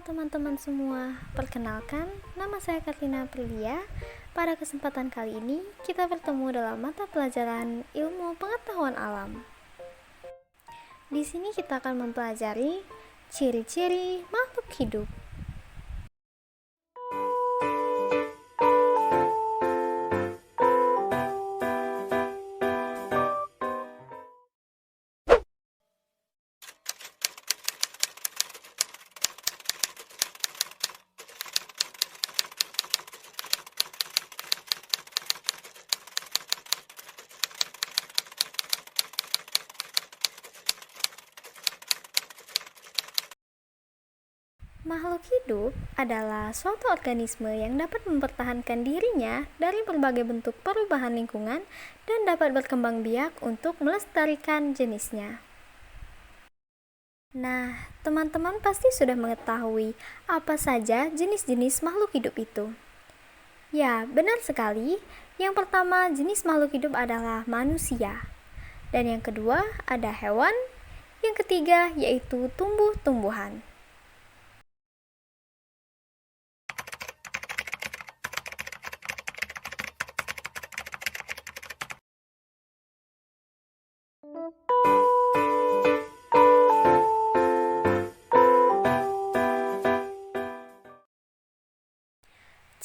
Halo teman-teman semua, perkenalkan nama saya Katrina Aprilia. Pada kesempatan kali ini kita bertemu dalam mata pelajaran ilmu pengetahuan alam. Di sini kita akan mempelajari ciri-ciri makhluk hidup. Makhluk hidup adalah suatu organisme yang dapat mempertahankan dirinya dari berbagai bentuk perubahan lingkungan dan dapat berkembang biak untuk melestarikan jenisnya. Nah, teman-teman pasti sudah mengetahui apa saja jenis-jenis makhluk hidup itu. Ya, benar sekali. Yang pertama, jenis makhluk hidup adalah manusia. Dan yang kedua, ada hewan. Yang ketiga, yaitu tumbuh-tumbuhan.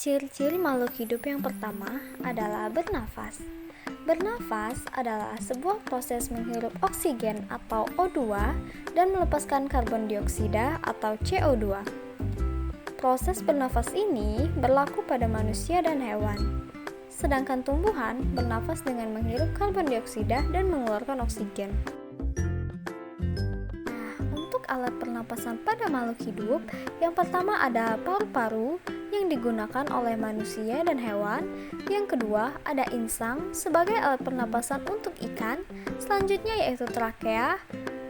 Ciri-ciri makhluk hidup yang pertama adalah bernafas. Bernafas adalah sebuah proses menghirup oksigen atau O2 dan melepaskan karbon dioksida atau CO2. Proses bernafas ini berlaku pada manusia dan hewan. Sedangkan tumbuhan bernafas dengan menghirup karbon dioksida dan mengeluarkan oksigen. Untuk alat pernapasan pada makhluk hidup, yang pertama ada paru-paru yang digunakan oleh manusia dan hewan. Yang kedua ada insang sebagai alat pernapasan untuk ikan. Selanjutnya yaitu trakea.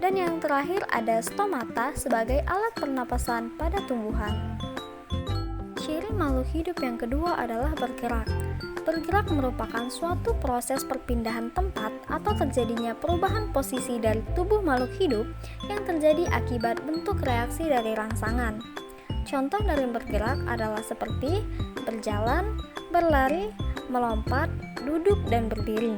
Dan yang terakhir ada stomata sebagai alat pernapasan pada tumbuhan. Ciri makhluk hidup yang kedua adalah bergerak. Bergerak merupakan suatu proses perpindahan tempat atau terjadinya perubahan posisi dari tubuh makhluk hidup yang terjadi akibat bentuk reaksi dari rangsangan. Contoh dari bergerak adalah seperti berjalan, berlari, melompat, duduk, dan berdiri.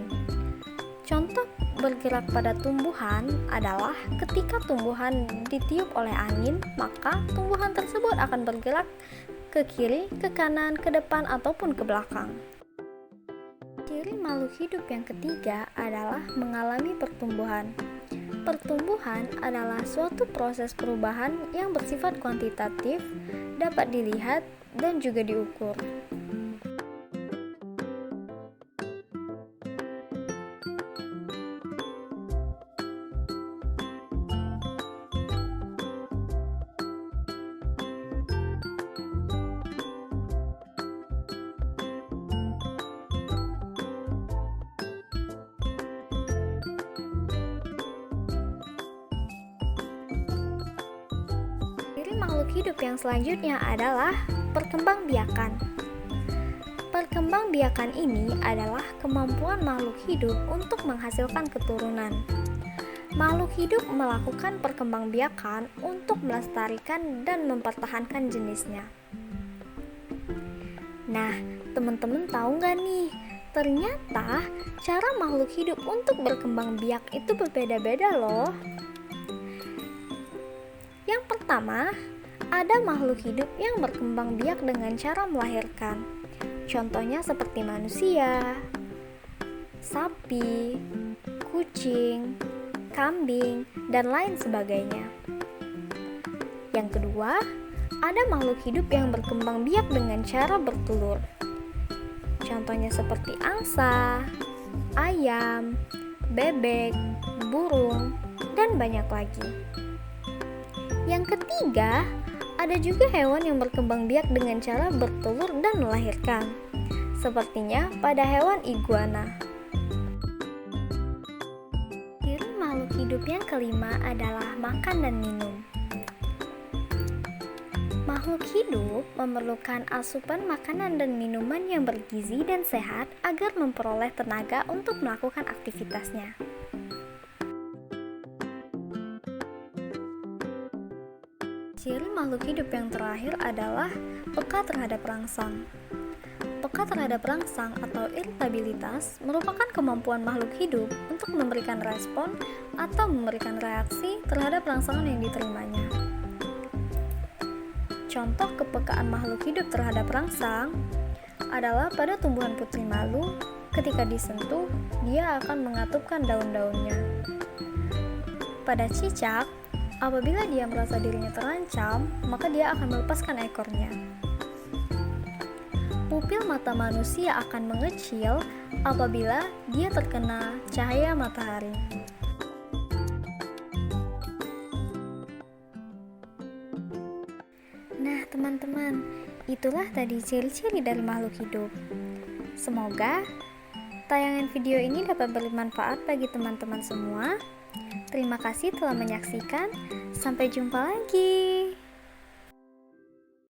Contoh bergerak pada tumbuhan adalah ketika tumbuhan ditiup oleh angin, maka tumbuhan tersebut akan bergerak ke kiri, ke kanan, ke depan, ataupun ke belakang. Ciri makhluk hidup yang ketiga adalah mengalami pertumbuhan. Pertumbuhan adalah suatu proses perubahan yang bersifat kuantitatif, dapat dilihat dan juga diukur. Makhluk hidup yang selanjutnya adalah perkembangbiakan. Perkembangbiakan ini adalah kemampuan makhluk hidup untuk menghasilkan keturunan. Makhluk hidup melakukan perkembangbiakan untuk melestarikan dan mempertahankan jenisnya. Nah, teman-teman tahu nggak nih? Ternyata cara makhluk hidup untuk berkembang biak itu berbeda-beda loh. Yang pertama, ada makhluk hidup yang berkembang biak dengan cara melahirkan. Contohnya seperti manusia, sapi, kucing, kambing, dan lain sebagainya. Yang kedua, ada makhluk hidup yang berkembang biak dengan cara bertelur. Contohnya seperti angsa, ayam, bebek, burung, dan banyak lagi. Yang ketiga, ada juga hewan yang berkembang biak dengan cara bertelur dan melahirkan. Sepertinya pada hewan iguana. Ciri makhluk hidup yang kelima adalah makan dan minum. Makhluk hidup memerlukan asupan makanan dan minuman yang bergizi dan sehat agar memperoleh tenaga untuk melakukan aktivitasnya. Ciri makhluk hidup yang terakhir adalah peka terhadap rangsang. Peka terhadap rangsang atau iritabilitas merupakan kemampuan makhluk hidup untuk memberikan respon atau memberikan reaksi terhadap rangsangan yang diterimanya. Contoh kepekaan makhluk hidup terhadap rangsang adalah pada tumbuhan putri malu, ketika disentuh, dia akan mengatupkan daun-daunnya. Pada cicak, apabila dia merasa dirinya terancam, maka dia akan melepaskan ekornya. Pupil mata manusia akan mengecil apabila dia terkena cahaya matahari. Nah, teman-teman, itulah tadi ciri-ciri dari makhluk hidup. Semoga tayangan video ini dapat bermanfaat bagi teman-teman semua. Terima kasih telah menyaksikan. Sampai jumpa lagi.